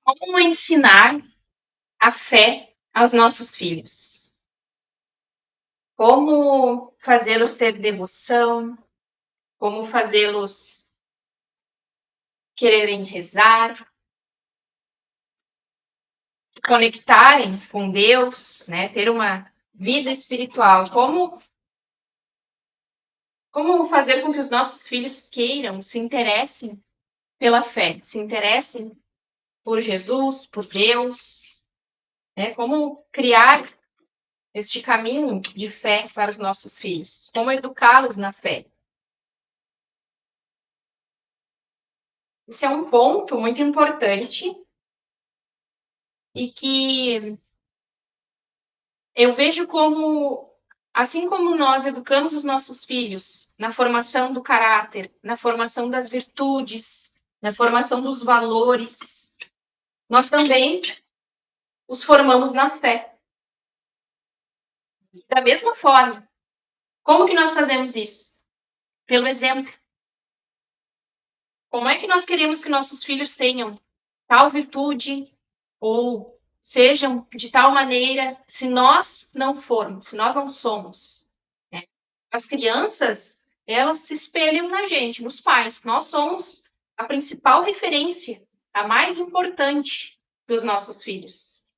Como ensinar a fé aos nossos filhos? Como fazê-los ter devoção? Como fazê-los quererem rezar? Se conectarem com Deus, né? Ter uma vida espiritual. Como fazer com que os nossos filhos queiram, se interessem pela fé, se interessem por Jesus, por Deus, né? Como criar este caminho de fé para os nossos filhos? Como educá-los na fé? Esse é um ponto muito importante e que eu vejo como, assim como nós educamos os nossos filhos na formação do caráter, na formação das virtudes, na formação dos valores, nós também os formamos na fé. Da mesma forma, como que nós fazemos isso? Pelo exemplo. Como é que nós queremos que nossos filhos tenham tal virtude ou sejam de tal maneira se nós não formos, se nós não somos? Né? As crianças, elas se espelham na gente, nos pais. Nós somos a principal referência, a mais importante dos nossos filhos.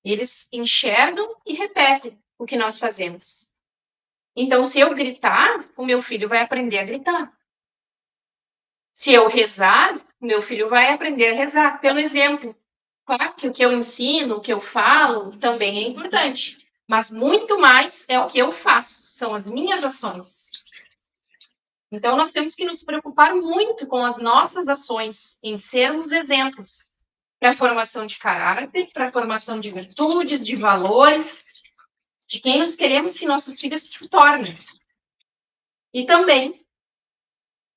Eles enxergam e repetem o que nós fazemos. Então, se eu gritar, o meu filho vai aprender a gritar. Se eu rezar, o meu filho vai aprender a rezar pelo exemplo. Claro que o que eu ensino, o que eu falo, também é importante. Mas muito mais é o que eu faço, são as minhas ações. Então, nós temos que nos preocupar muito com as nossas ações, em sermos exemplos para a formação de caráter, para a formação de virtudes, de valores, de quem nós queremos que nossos filhos se tornem. E também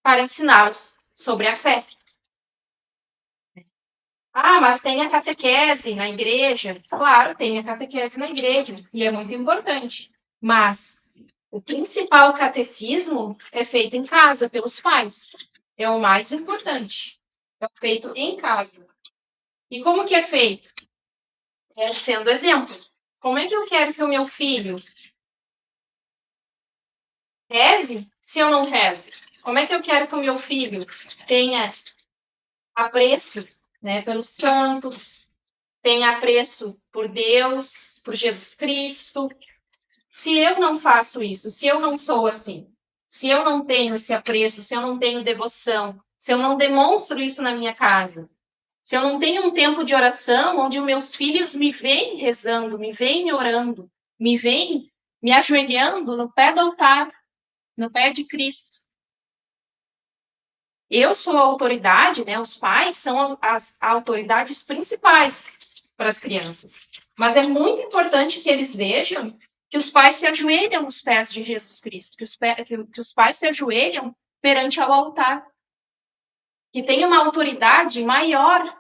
para ensiná-los sobre a fé. Ah, mas tem a catequese na igreja. Claro, tem a catequese na igreja, e é muito importante. Mas o principal catecismo é feito em casa, pelos pais. É o mais importante. É feito em casa. E como que é feito? É sendo exemplo. Como é que eu quero que o meu filho reze se eu não rezo? Como é que eu quero que o meu filho tenha apreço, né, pelos santos, tenha apreço por Deus, por Jesus Cristo? Se eu não faço isso, se eu não sou assim, se eu não tenho esse apreço, se eu não tenho devoção, se eu não demonstro isso na minha casa, se eu não tenho um tempo de oração onde os meus filhos me veem rezando, me veem orando, me veem me ajoelhando no pé do altar, no pé de Cristo. Eu sou a autoridade, né? Os pais são as autoridades principais para as crianças. Mas é muito importante que eles vejam que os pais se ajoelham nos pés de Jesus Cristo, que os pais se ajoelham perante ao altar, que tem uma autoridade maior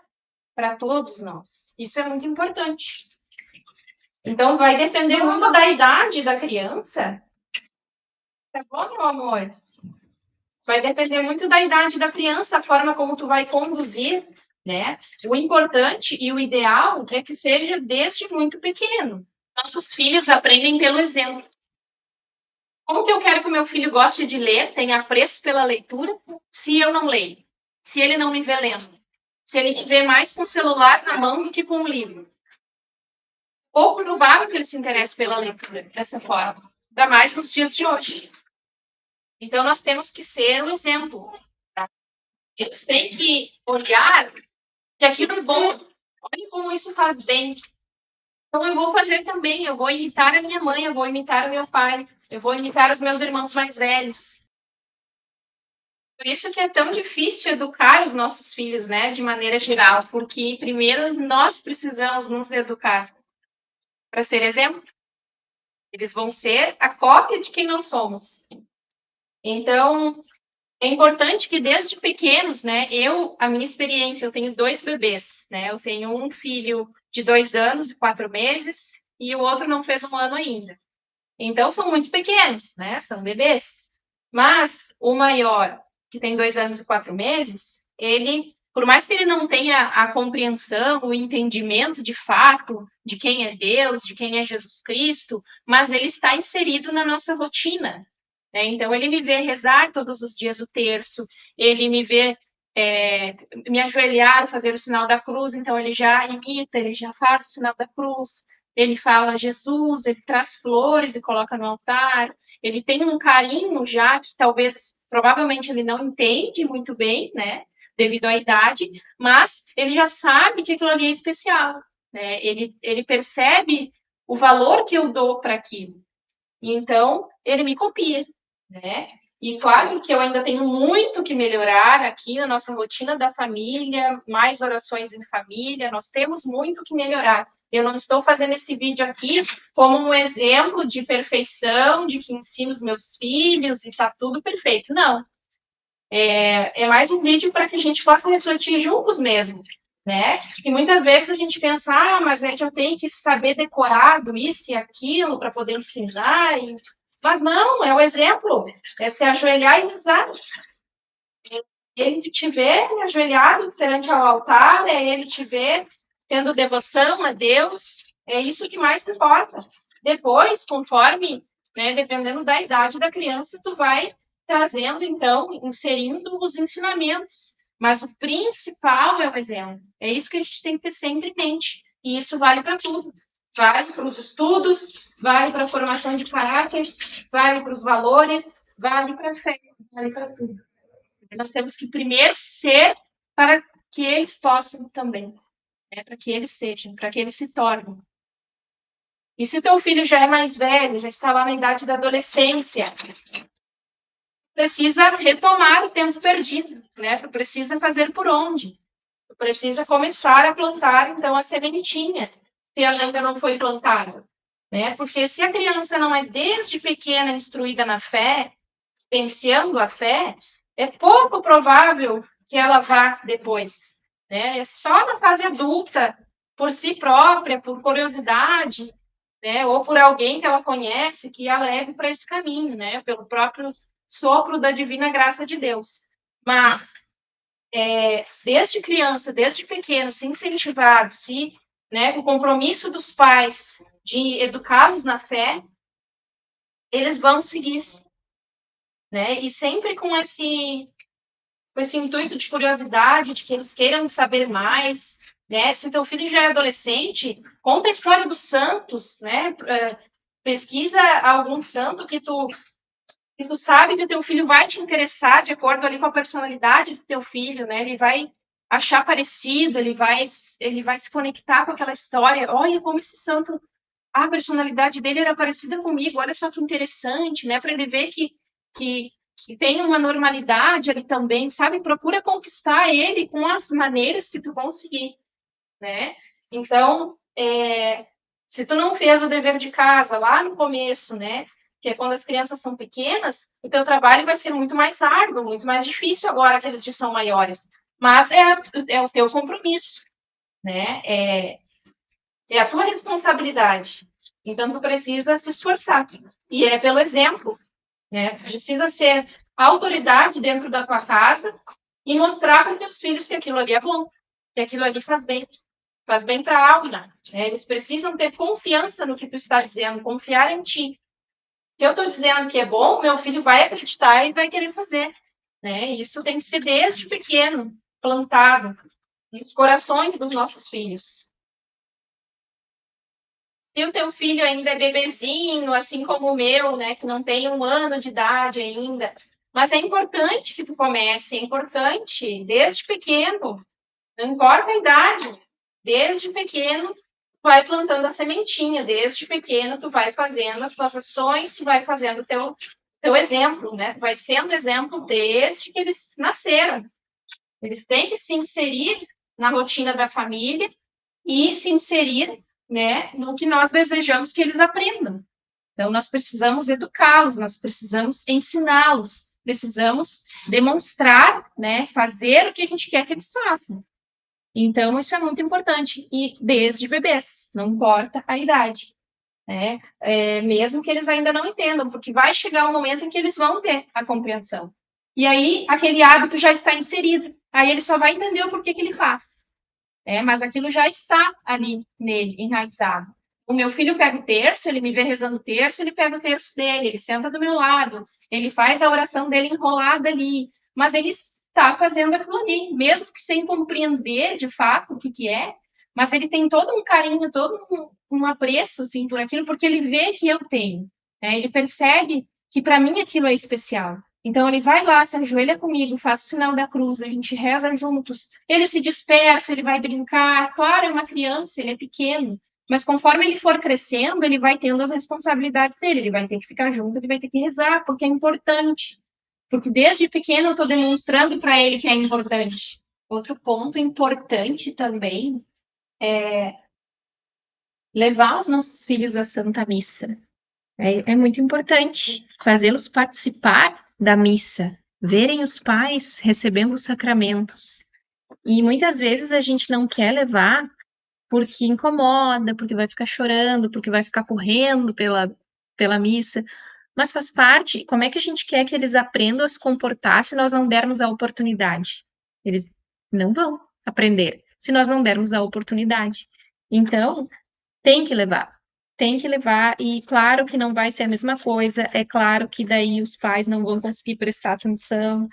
para todos nós. Isso é muito importante. Então, vai depender muito da idade da criança. Tá bom, meu amor? Vai depender muito da idade da criança, a forma como tu vai conduzir, né? O importante e o ideal é que seja desde muito pequeno. Nossos filhos aprendem pelo exemplo. Como que eu quero que o meu filho goste de ler, tenha apreço pela leitura, se eu não leio? Se ele não me vê lendo? Se ele me vê mais com o celular na mão do que com o livro? Pouco provável que ele se interesse pela leitura dessa forma, ainda mais nos dias de hoje. Então, nós temos que ser um exemplo. Tá? Eles têm que olhar que aquilo é bom. Olha como isso faz bem. Então, eu vou fazer também. Eu vou imitar a minha mãe, eu vou imitar o meu pai, eu vou imitar os meus irmãos mais velhos. Por isso que é tão difícil educar os nossos filhos, né, de maneira geral, porque primeiro nós precisamos nos educar para ser exemplo. Eles vão ser a cópia de quem nós somos. Então, é importante que desde pequenos, né, a minha experiência, eu tenho 2 bebês, né, eu tenho um filho de 2 anos e 4 meses e o outro não fez 1 ano ainda. Então, são muito pequenos, né, são bebês. Mas o maior, que tem 2 anos e 4 meses, ele por mais que ele não tenha a compreensão, o entendimento de fato de quem é Deus, de quem é Jesus Cristo, mas ele está inserido na nossa rotina. Né? Então, ele me vê rezar todos os dias o terço, ele me vê me ajoelhar, fazer o sinal da cruz, então ele já imita, ele já faz o sinal da cruz, ele fala Jesus, ele traz flores e coloca no altar, ele tem um carinho já que talvez, provavelmente ele não entende muito bem, né, devido à idade, mas ele já sabe que aquilo ali é especial, né, ele percebe o valor que eu dou para aquilo, então ele me copia, né, e claro que eu ainda tenho muito que melhorar aqui na nossa rotina da família, mais orações em família, nós temos muito que melhorar. Eu não estou fazendo esse vídeo aqui como um exemplo de perfeição, de que ensino os meus filhos e está tudo perfeito. Não. É mais um vídeo para que a gente possa refletir juntos mesmo. Né? E muitas vezes a gente pensa, mas é que eu tenho que saber decorado isso e aquilo para poder ensinar. Mas não, é o exemplo. É se ajoelhar e rezar. Ele te vê ajoelhado perante ao altar, é ele te ver tendo devoção a Deus, é isso que mais importa. Depois, conforme, né, dependendo da idade da criança, tu vai trazendo, então, inserindo os ensinamentos. Mas o principal é o exemplo. É isso que a gente tem que ter sempre em mente. E isso vale para tudo. Vale para os estudos, vale para a formação de caráter, vale para os valores, vale para a fé, vale para tudo. Nós temos que primeiro ser para que eles possam também, né? Para que eles sejam, para que eles se tornem. E se teu filho já é mais velho, já está lá na idade da adolescência, precisa retomar o tempo perdido, né? Tu precisa fazer por onde? Tu precisa começar a plantar, então, a sementinha, se ela ainda não foi plantada. Né? Porque se a criança não é desde pequena instruída na fé, pensando a fé, é pouco provável que ela vá depois. Né? É só na fase adulta, por si própria, por curiosidade, né? Ou por alguém que ela conhece, que a leve para esse caminho, né? Pelo próprio sopro da divina graça de Deus. Mas, desde criança, desde pequeno, se incentivado, né, com o compromisso dos pais de educá-los na fé, eles vão seguir, né? E sempre com esse intuito de curiosidade, de que eles queiram saber mais, né? Se o teu filho já é adolescente, conta a história dos santos, né? Pesquisa algum santo que tu sabe que o teu filho vai te interessar de acordo ali com a personalidade do teu filho, né? Ele vai achar parecido, ele vai se conectar com aquela história. Olha como esse santo, a personalidade dele era parecida comigo, olha só que interessante, né? Para ele ver que tem uma normalidade ali também, sabe? Procura conquistar ele com as maneiras que tu conseguir, né? Então, se tu não fez o dever de casa lá no começo, né? Que é quando as crianças são pequenas, o teu trabalho vai ser muito mais árduo, muito mais difícil agora que eles já são maiores. Mas é o teu compromisso, né? É a tua responsabilidade. Então, tu precisa se esforçar. E é pelo exemplo, né? Tu precisa ser autoridade dentro da tua casa e mostrar para os teus filhos que aquilo ali é bom, que aquilo ali faz bem para a alma. Né? Eles precisam ter confiança no que tu está dizendo, confiar em ti. Se eu estou dizendo que é bom, meu filho vai acreditar e vai querer fazer. Né? Isso tem que ser desde pequeno, plantado nos corações dos nossos filhos. Se o teu filho ainda é bebezinho, assim como o meu, né, que não tem 1 ano de idade ainda, mas é importante que tu comece, é importante, desde pequeno, não importa a idade, desde pequeno, tu vai plantando a sementinha, desde pequeno tu vai fazendo as tuas ações, tu vai fazendo o teu exemplo, né, tu vai sendo exemplo desde que eles nasceram. Eles têm que se inserir na rotina da família e se inserir, né, no que nós desejamos que eles aprendam. Então, nós precisamos educá-los, nós precisamos ensiná-los, precisamos demonstrar, né, fazer o que a gente quer que eles façam. Então, isso é muito importante, e desde bebês, não importa a idade, né, mesmo que eles ainda não entendam, porque vai chegar um momento em que eles vão ter a compreensão. E aí aquele hábito já está inserido. Aí ele só vai entender o porquê que ele faz. Mas aquilo já está ali nele, enraizado. O meu filho pega o terço, ele me vê rezando o terço, ele pega o terço dele, ele senta do meu lado, ele faz a oração dele enrolada ali, mas ele está fazendo aquilo ali, mesmo que sem compreender de fato o que, que é, mas ele tem todo um carinho, todo um apreço assim, por aquilo, porque ele vê que eu tenho. Ele percebe que para mim aquilo é especial. Então ele vai lá, se ajoelha comigo, faz o sinal da cruz, a gente reza juntos. Ele se dispersa, ele vai brincar. Claro, é uma criança, ele é pequeno. Mas conforme ele for crescendo, ele vai tendo as responsabilidades dele. Ele vai ter que ficar junto, ele vai ter que rezar, porque é importante. Porque desde pequeno eu estou demonstrando para ele que é importante. Outro ponto importante também é levar os nossos filhos à Santa Missa. É muito importante fazê-los participar da missa, verem os pais recebendo os sacramentos. E muitas vezes a gente não quer levar porque incomoda, porque vai ficar chorando, porque vai ficar correndo pela missa. Mas faz parte. Como é que a gente quer que eles aprendam a se comportar se nós não dermos a oportunidade? Eles não vão aprender se nós não dermos a oportunidade. Então, tem que levar. Tem que levar, e claro que não vai ser a mesma coisa, é claro que daí os pais não vão conseguir prestar atenção,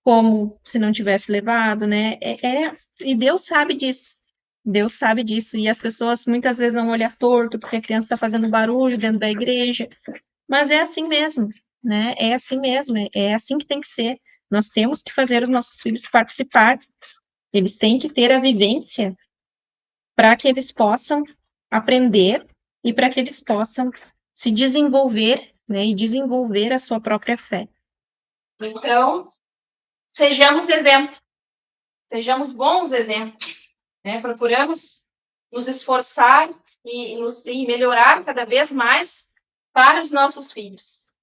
como se não tivesse levado, né? E Deus sabe disso. Deus sabe disso. E as pessoas muitas vezes vão olhar torto porque a criança está fazendo barulho dentro da igreja. Mas é assim mesmo, né? É assim mesmo, é assim que tem que ser. Nós temos que fazer os nossos filhos participar. Eles têm que ter a vivência para que eles possam aprender e para que eles possam se desenvolver, né, e desenvolver a sua própria fé. Então, sejamos exemplo, sejamos bons exemplos, né? Procuramos nos esforçar e melhorar cada vez mais para os nossos filhos.